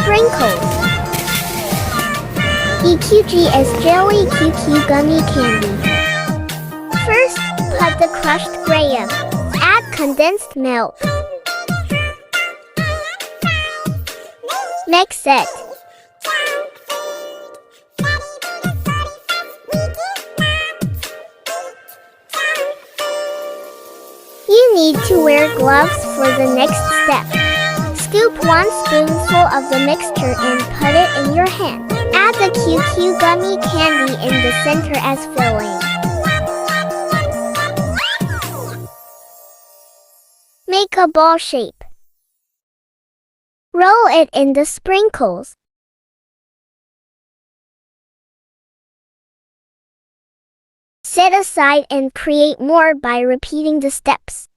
sprinkles. EQGS Jelly QQ Gummy Candy. First, put the crushed graham. Add condensed milk. Mix it. You need to wear gloves for the next step. Scoop 1 spoonful of the mixture and put it in your hand. Add the QQ gummy candy in the center as filling. Make a ball shape. Roll it in the sprinkles. Set aside and create more by repeating the steps.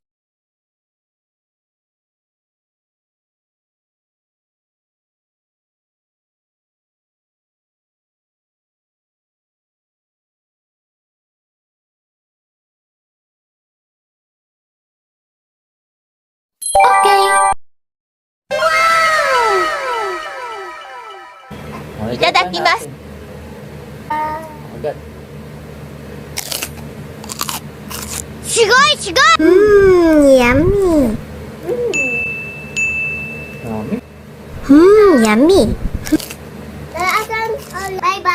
Okay. いただきます。すごいすごい。Yummy. Yummy. Bye bye.